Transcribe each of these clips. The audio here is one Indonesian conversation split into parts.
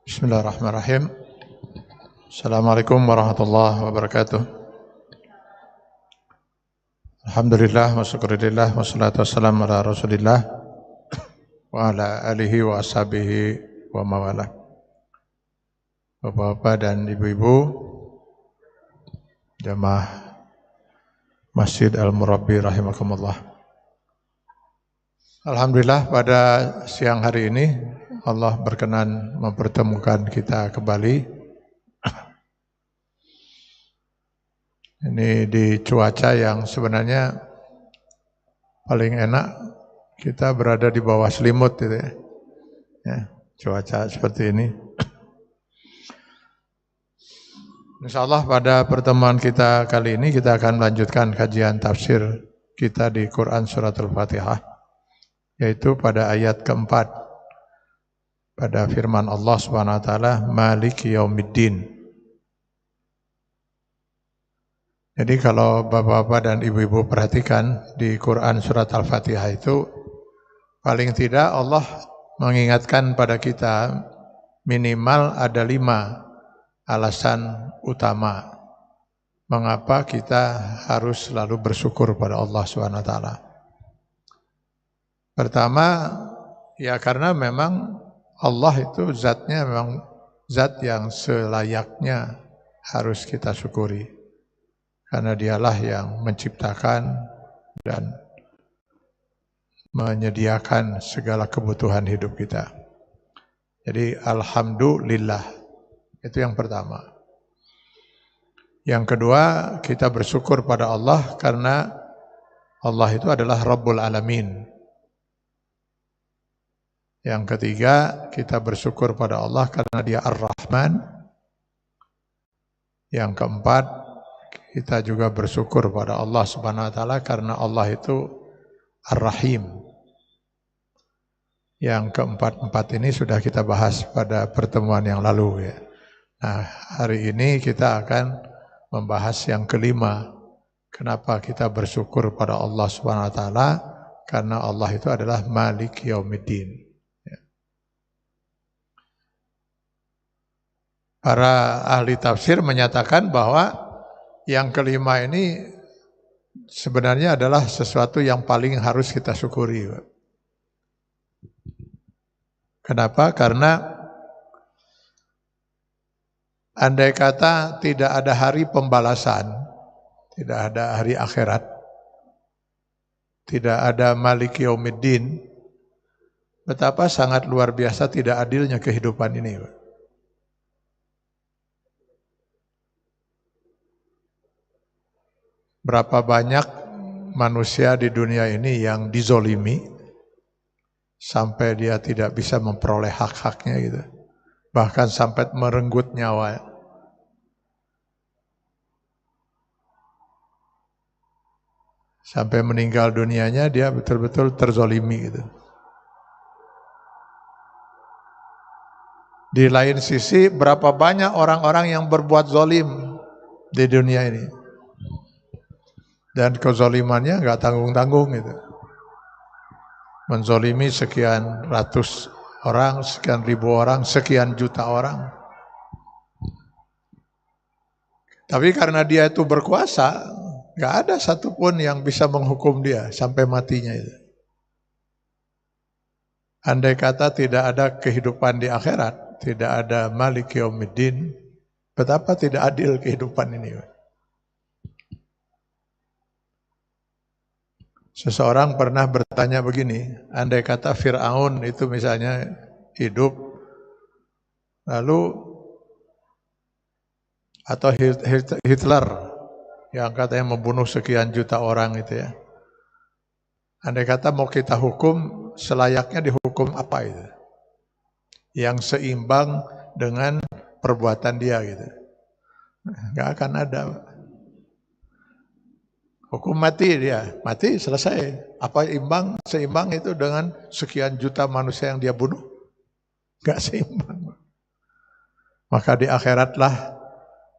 Bismillahirrahmanirrahim. Assalamualaikum warahmatullahi wabarakatuh. Alhamdulillah wa syukurillah wassalatu wassalamu ala rasulillah wa ala alihi wa ashabihi wa mawalah. Bapak-bapak dan ibu-ibu jamaah Masjid Al-Murabbi rahimakumullah. Alhamdulillah pada siang hari ini Allah berkenan mempertemukan kita kembali. Ini di cuaca yang sebenarnya paling enak, kita berada di bawah selimut gitu ya. Cuaca seperti ini. Insyaallah pada pertemuan kita kali ini kita akan melanjutkan kajian tafsir kita di Quran Surat Al-Fatihah, yaitu pada ayat keempat, pada firman Allah Subhanahu wa taala, Maliki Yaumiddin. Jadi kalau bapak-bapak dan ibu-ibu perhatikan di Quran Surat Al-Fatihah itu paling tidak Allah mengingatkan pada kita minimal ada 5 alasan utama mengapa kita harus selalu bersyukur pada Allah Subhanahu wa taala. Pertama, ya karena memang Allah itu zatnya memang zat yang selayaknya harus kita syukuri. Karena dialah yang menciptakan dan menyediakan segala kebutuhan hidup kita. Jadi alhamdulillah, itu yang pertama. Yang kedua, kita bersyukur pada Allah karena Allah itu adalah Rabbul Alamin. Yang ketiga, kita bersyukur pada Allah karena Dia Ar-Rahman. Yang keempat, kita juga bersyukur pada Allah Subhanahu wa taala karena Allah itu Ar-Rahim. Yang keempat-empat ini sudah kita bahas pada pertemuan yang lalu ya. Nah, hari ini kita akan membahas yang kelima. Kenapa kita bersyukur pada Allah Subhanahu wa taala? Karena Allah itu adalah Malik Yaumiddin. Para ahli tafsir menyatakan bahwa yang kelima ini sebenarnya adalah sesuatu yang paling harus kita syukuri. Kenapa? Karena andai kata tidak ada hari pembalasan, tidak ada hari akhirat, tidak ada Malik Yaumiddin, betapa sangat luar biasa tidak adilnya kehidupan ini. Berapa banyak manusia di dunia ini yang dizolimi sampai dia tidak bisa memperoleh hak-haknya gitu. Bahkan sampai merenggut nyawa. Sampai meninggal dunianya dia betul-betul terzolimi gitu. Di lain sisi berapa banyak orang-orang yang berbuat zolim di dunia ini. Dan kezolimannya nggak tanggung-tanggung gitu. Menzolimi sekian ratus orang, sekian ribu orang, sekian juta orang. Tapi karena dia itu berkuasa, nggak ada satupun yang bisa menghukum dia sampai matinya itu. Andai kata tidak ada kehidupan di akhirat, tidak ada Malik Yaumiddin, betapa tidak adil kehidupan ini. Seseorang pernah bertanya begini, andai kata Fir'aun itu misalnya hidup, lalu atau Hitler yang katanya membunuh sekian juta orang itu ya. Andai kata mau kita hukum, selayaknya dihukum apa itu? Yang seimbang dengan perbuatan dia gitu. Nggak akan ada. Hukum mati dia, mati selesai. Apa seimbang itu dengan sekian juta manusia yang dia bunuh? Enggak seimbang. Maka di akhiratlah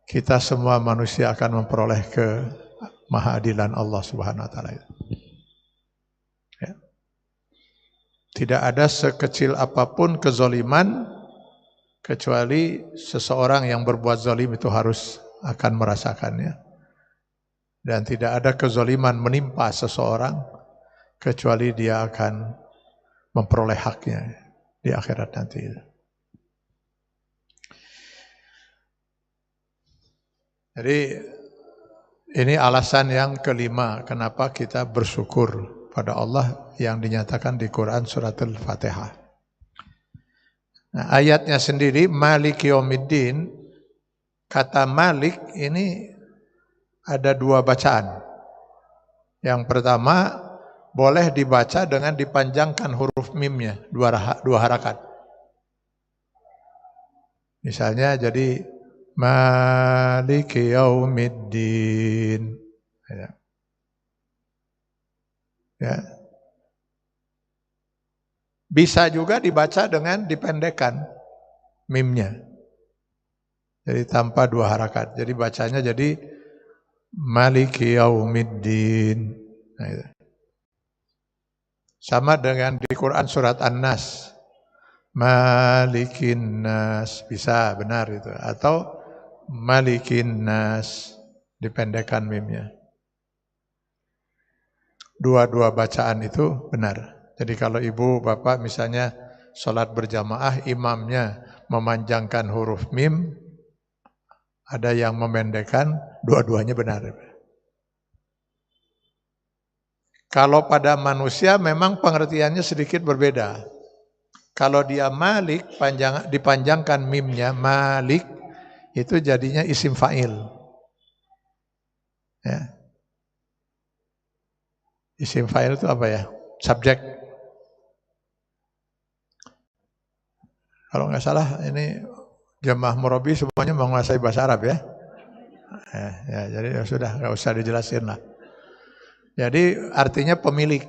kita semua manusia akan memperoleh kemahadilan Allah Subhanahu wa taala. Ya. Tidak ada sekecil apapun kezoliman kecuali seseorang yang berbuat zalim itu harus akan merasakannya. Dan tidak ada kezaliman menimpa seseorang kecuali dia akan memperoleh haknya di akhirat nanti. Jadi ini alasan yang kelima kenapa kita bersyukur pada Allah yang dinyatakan di Quran surat Al-Fatihah. Nah, ayatnya sendiri Maliki Yaumiddin, kata Malik ini ada dua bacaan. Yang pertama boleh dibaca dengan dipanjangkan huruf mimnya dua harakat. Misalnya jadi Maliki Yaumiddin. Ya. Bisa juga dibaca dengan dipendekkan mimnya. Jadi tanpa dua harakat. Jadi bacanya jadi Maliki Yaumiddin. Nah, itu. Sama dengan di Quran surat An-Nas. Malikin Nas. Bisa, benar itu. Atau Malikin Nas. Dipendekkan mimnya. Dua-dua bacaan itu benar. Jadi kalau ibu bapak misalnya sholat berjamaah, imamnya memanjangkan huruf mim, ada yang memendekkan, dua-duanya benar. Kalau pada manusia memang pengertiannya sedikit berbeda. Kalau dia Malik, dipanjangkan mimnya, Malik, itu jadinya isim fa'il. Ya. Isim fa'il itu apa ya? Subjek. Kalau nggak salah ini jemaah murabi semuanya menguasai bahasa Arab ya. Ya jadi ya sudah nggak usah dijelasin lah. Jadi artinya pemilik,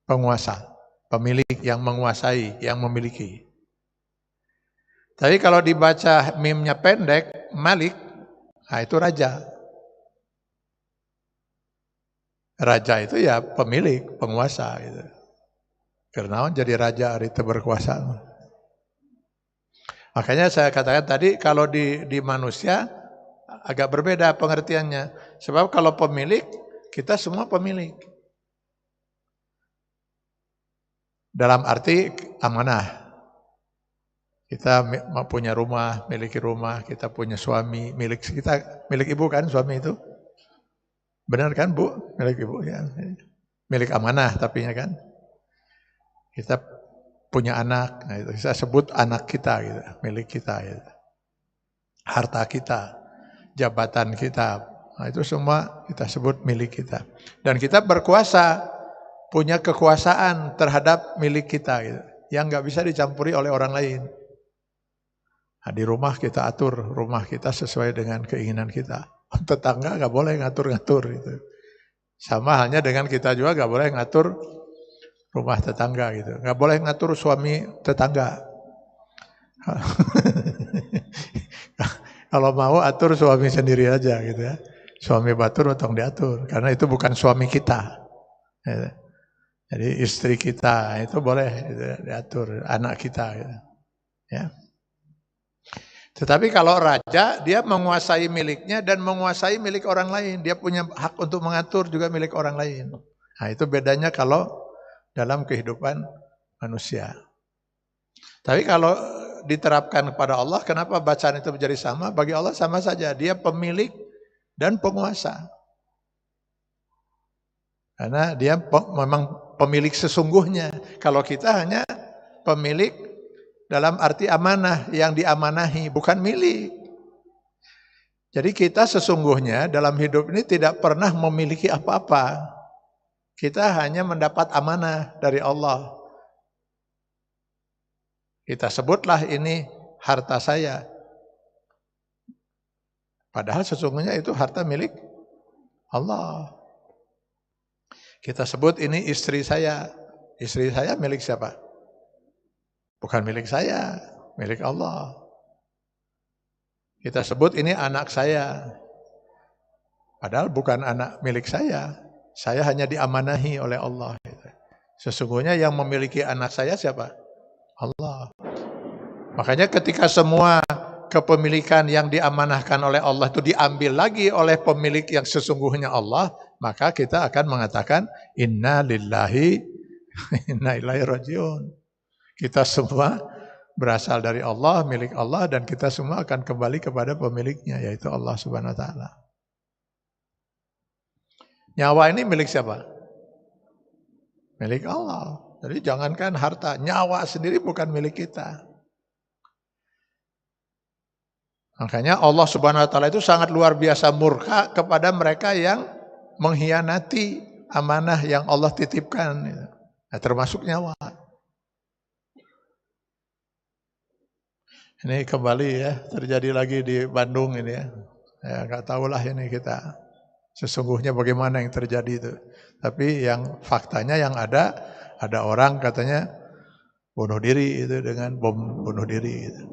penguasa, pemilik yang menguasai, yang memiliki. Tapi kalau dibaca mimnya pendek, Malik, nah itu raja. Raja itu ya pemilik, penguasa gitu. Karena jadi raja itu berkuasa. Makanya saya katakan tadi kalau di manusia agak berbeda pengertiannya. Sebab kalau pemilik, kita semua pemilik. Dalam arti amanah. Kita punya rumah, miliki rumah, kita punya suami, milik ibu kan suami itu. Benar kan Bu? Milik ibu ya. Milik amanah tapi ya kan. Kita punya anak, nah itu kita sebut anak kita gitu, milik kita gitu. Harta kita, jabatan kita, nah itu semua kita sebut milik kita. Dan kita berkuasa, punya kekuasaan terhadap milik kita gitu, yang nggak bisa dicampuri oleh orang lain. Nah, di rumah kita atur rumah kita sesuai dengan keinginan kita. Tetangga nggak boleh ngatur-ngatur gitu. Sama halnya dengan kita juga nggak boleh ngatur rumah tetangga gitu. Nggak boleh ngatur suami tetangga. Kalau mau atur suami sendiri aja gitu ya. Suami batur utang diatur karena itu bukan suami kita. Jadi istri kita itu boleh gitu, diatur, anak kita gitu. Ya. Tetapi kalau raja, dia menguasai miliknya dan menguasai milik orang lain. Dia punya hak untuk mengatur juga milik orang lain. Nah itu bedanya kalau dalam kehidupan manusia. Tapi kalau diterapkan kepada Allah, kenapa bacaan itu menjadi sama? Bagi Allah sama saja, dia pemilik dan penguasa. Karena dia memang pemilik sesungguhnya. Kalau kita hanya pemilik dalam arti amanah, yang diamanahi, bukan milik. Jadi kita sesungguhnya dalam hidup ini tidak pernah memiliki apa-apa. Kita hanya mendapat amanah dari Allah. Kita sebutlah ini harta saya. Padahal sesungguhnya itu harta milik Allah. Kita sebut ini istri saya. Istri saya milik siapa? Bukan milik saya, milik Allah. Kita sebut ini anak saya. Padahal bukan anak milik saya. Saya hanya diamanahi oleh Allah. Sesungguhnya yang memiliki anak saya siapa? Allah. Makanya ketika semua kepemilikan yang diamanahkan oleh Allah itu diambil lagi oleh pemilik yang sesungguhnya Allah, maka kita akan mengatakan inna lillahi inna ilaihi rajiun. Kita semua berasal dari Allah, milik Allah, dan kita semua akan kembali kepada pemiliknya, yaitu Allah Subhanahu wa taala. Nyawa ini milik siapa? Milik Allah. Jadi jangankan harta, nyawa sendiri bukan milik kita. Makanya Allah Subhanahu wa taala itu sangat luar biasa murka kepada mereka yang mengkhianati amanah yang Allah titipkan. Nah, termasuk nyawa. Ini kembali ya, terjadi lagi di Bandung ini ya. Ya nggak tahulah ini kita sesungguhnya bagaimana yang terjadi itu. Tapi yang faktanya yang ada orang katanya bunuh diri itu dengan bom bunuh diri gitu.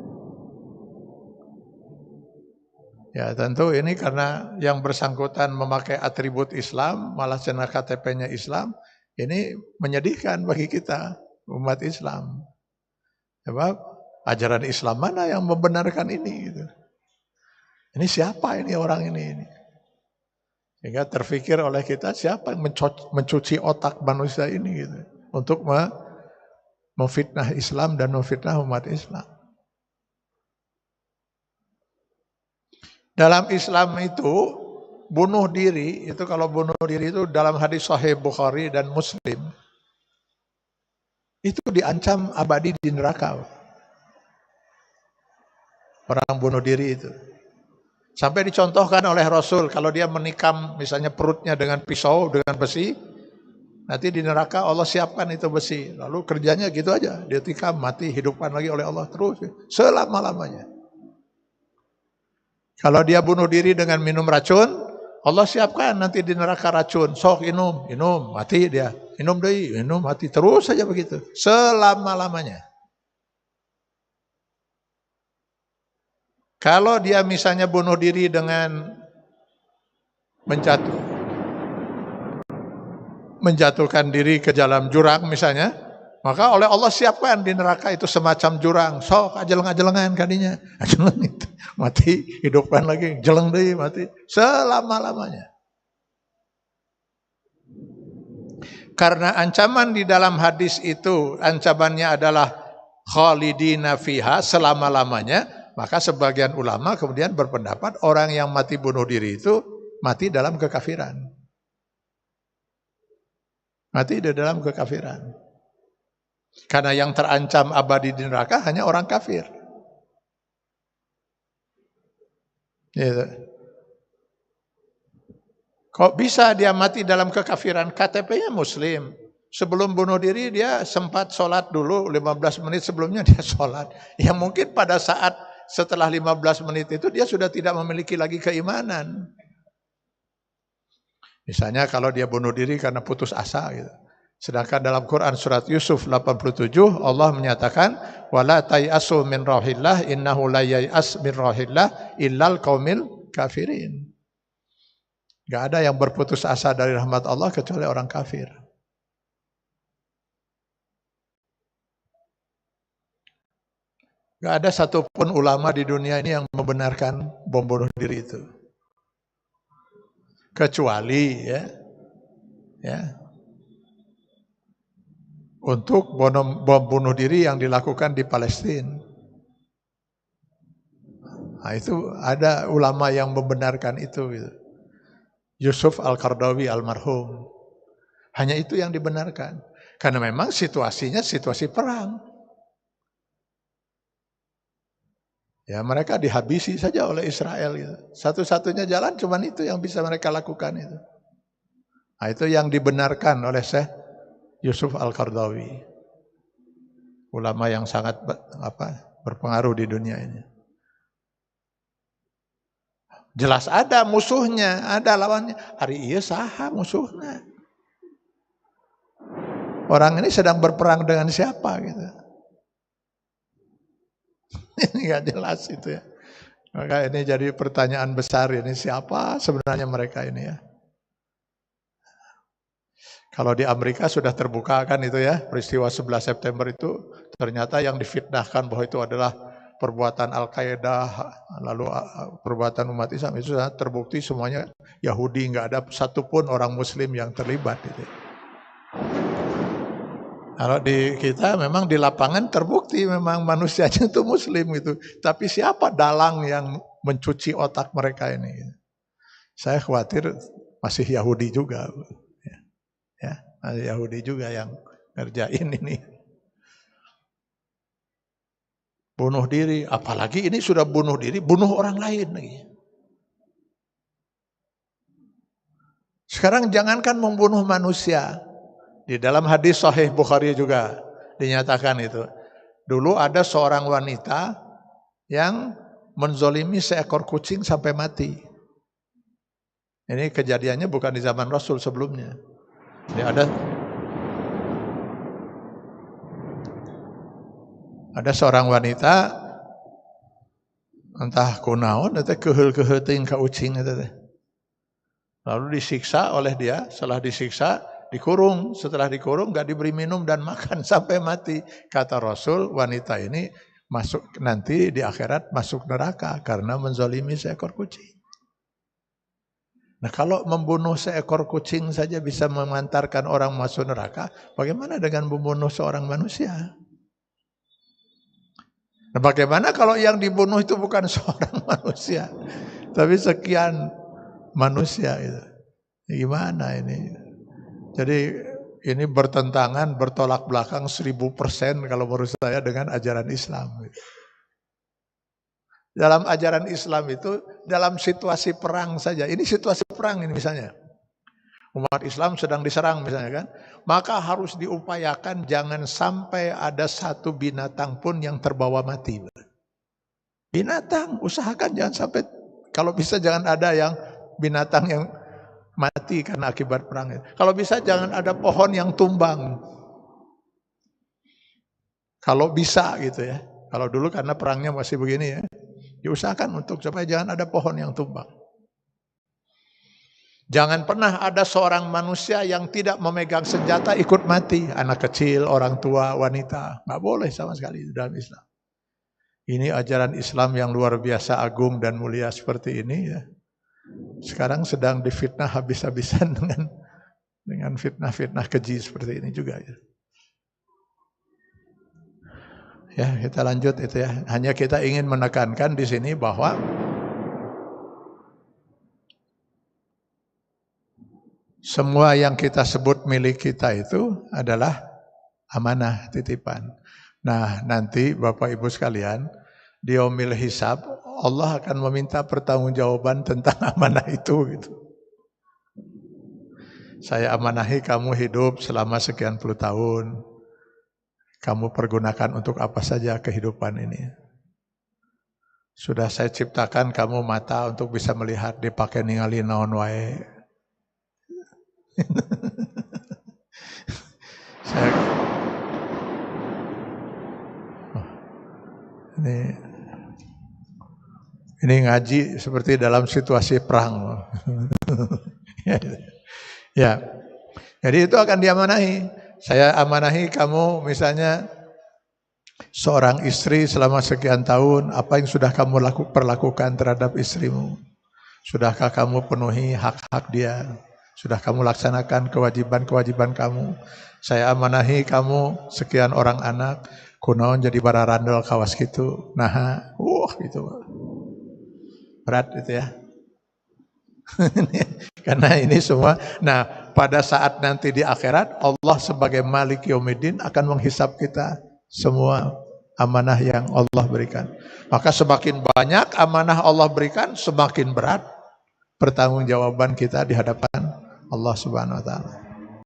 Ya tentu ini karena yang bersangkutan memakai atribut Islam, malah channel KTP-nya Islam, ini menyedihkan bagi kita umat Islam. Sebab ajaran Islam mana yang membenarkan ini gitu. Ini siapa ini orang ini? Sehingga terfikir oleh kita siapa yang mencuci otak manusia ini gitu, untuk memfitnah Islam dan memfitnah umat Islam. Dalam Islam itu bunuh diri, itu kalau bunuh diri itu dalam hadis Sahih Bukhari dan Muslim, itu diancam abadi di neraka. Orang bunuh diri itu. Sampai dicontohkan oleh Rasul, kalau dia menikam misalnya perutnya dengan pisau, dengan besi, nanti di neraka Allah siapkan itu besi. Lalu kerjanya gitu aja, dia tikam, mati, hidupkan lagi oleh Allah terus, selama-lamanya. Kalau dia bunuh diri dengan minum racun, Allah siapkan nanti di neraka racun. Sok minum, mati dia. Minum deh, minum, mati. Terus saja begitu, selama-lamanya. Kalau dia misalnya bunuh diri dengan menjatuhkan diri ke dalam jurang misalnya, maka oleh Allah siapkan di neraka itu semacam jurang. Sok ajeleng-ajelengan kadinya. Ajeleng itu. Mati, hidupkan lagi, jeleng deh, mati. Selama-lamanya. Karena ancaman di dalam hadis itu, ancamannya adalah khalidina fiha, selama-lamanya, maka sebagian ulama kemudian berpendapat orang yang mati bunuh diri itu mati dalam kekafiran. Mati di dalam kekafiran. Karena yang terancam abadi di neraka hanya orang kafir. Gitu. Kok bisa dia mati dalam kekafiran? KTP-nya Muslim. Sebelum bunuh diri dia sempat sholat dulu, 15 menit sebelumnya dia sholat. Yang mungkin pada saat setelah 15 menit itu dia sudah tidak memiliki lagi keimanan. Misalnya kalau dia bunuh diri karena putus asa gitu. Sedangkan dalam Quran surat Yusuf 87 Allah menyatakan wala tayasu min rahillah innahu la yayas min rahillah illal qaumil kafirin. Enggak ada yang berputus asa dari rahmat Allah kecuali orang kafir. Enggak ada satupun ulama di dunia ini yang membenarkan bom bunuh diri itu. Kecuali ya untuk bom bunuh diri yang dilakukan di Palestina. Nah, itu ada ulama yang membenarkan itu. Gitu. Yusuf Al-Qaradawi almarhum. Hanya itu yang dibenarkan. Karena memang situasinya situasi perang. Ya mereka dihabisi saja oleh Israel. Gitu. Satu-satunya jalan cuma itu yang bisa mereka lakukan itu. Nah, itu yang dibenarkan oleh Syekh Yusuf Al-Qaradawi, ulama yang sangat berpengaruh di dunia ini. Jelas ada musuhnya, ada lawannya. Hari iya saha musuhnya. Orang ini sedang berperang dengan siapa gitu. Ini gak jelas itu ya. Maka ini jadi pertanyaan besar ini siapa sebenarnya mereka ini ya. Kalau di Amerika sudah terbuka kan itu ya, peristiwa 11 September itu ternyata yang difitnahkan bahwa itu adalah perbuatan Al-Qaeda, lalu perbuatan umat Islam, itu sudah terbukti semuanya Yahudi, nggak ada satupun orang Muslim yang terlibat. Gitu. Kalau di kita memang di lapangan terbukti memang manusianya itu Muslim gitu. Tapi siapa dalang yang mencuci otak mereka ini? Saya khawatir masih Yahudi juga. Ya, masih Yahudi juga yang ngerjain ini. Bunuh diri, apalagi ini sudah bunuh diri, bunuh orang lain lagi. Sekarang jangankan membunuh manusia. Di dalam hadis Sahih Bukhari juga dinyatakan itu. Dulu ada seorang wanita yang menzolimi seekor kucing sampai mati. Ini kejadiannya bukan di zaman Rasul sebelumnya. Jadi ada seorang wanita entah kunaon eta keheul-keheul teuing ka ucing eta teh. Lalu disiksa oleh dia, setelah disiksa dikurung, setelah dikurung gak diberi minum dan makan sampai mati. Kata Rasul, wanita ini masuk nanti di akhirat masuk neraka karena menzalimi seekor kucing. Nah, kalau membunuh seekor kucing saja bisa mengantarkan orang masuk neraka, bagaimana dengan membunuh seorang manusia? Nah, bagaimana kalau yang dibunuh itu bukan seorang manusia, tapi sekian manusia itu? Gimana ini? Jadi ini bertentangan, bertolak belakang 1000% kalau menurut saya dengan ajaran Islam. Dalam ajaran Islam itu, dalam situasi perang saja, ini situasi perang ini misalnya. Umat Islam sedang diserang misalnya kan, maka harus diupayakan jangan sampai ada satu binatang pun yang terbawa mati. Binatang, usahakan jangan sampai, kalau bisa jangan ada yang binatang yang mati karena akibat perang. Kalau bisa jangan ada pohon yang tumbang. Kalau bisa gitu ya. Kalau dulu karena perangnya masih begini ya. Diusahakan untuk supaya jangan ada pohon yang tumbang. Jangan pernah ada seorang manusia yang tidak memegang senjata ikut mati. Anak kecil, orang tua, wanita. Nggak boleh sama sekali dalam Islam. Ini ajaran Islam yang luar biasa agung dan mulia seperti ini ya. Sekarang sedang difitnah habis-habisan dengan fitnah-fitnah keji seperti ini juga ya. Ya, kita lanjut itu ya. Hanya kita ingin menekankan di sini bahwa semua yang kita sebut milik kita itu adalah amanah titipan. Nah, nanti Bapak Ibu sekalian, di yaumil hisab Allah akan meminta pertanggungjawaban tentang amanah itu gitu. Saya amanahi kamu hidup selama sekian puluh tahun. Kamu pergunakan untuk apa saja kehidupan ini. Sudah saya ciptakan kamu mata untuk bisa melihat, dipakai ningali naon wae. Ini ngaji seperti dalam situasi perang. Ya. Jadi itu akan diamanahi. Saya amanahi kamu misalnya seorang istri selama sekian tahun, apa yang sudah kamu perlakukan terhadap istrimu? Sudahkah kamu penuhi hak-hak dia? Sudah kamu laksanakan kewajiban-kewajiban kamu? Saya amanahi kamu sekian orang anak, kunaon jadi bara randel kawas gitu. Nah, gitu. Berat itu ya. Karena ini semua. Nah, pada saat nanti di akhirat Allah sebagai Malik Yaumiddin akan menghisap kita semua amanah yang Allah berikan. Maka semakin banyak amanah Allah berikan, semakin berat pertanggungjawaban kita di hadapan Allah Subhanahu wa taala.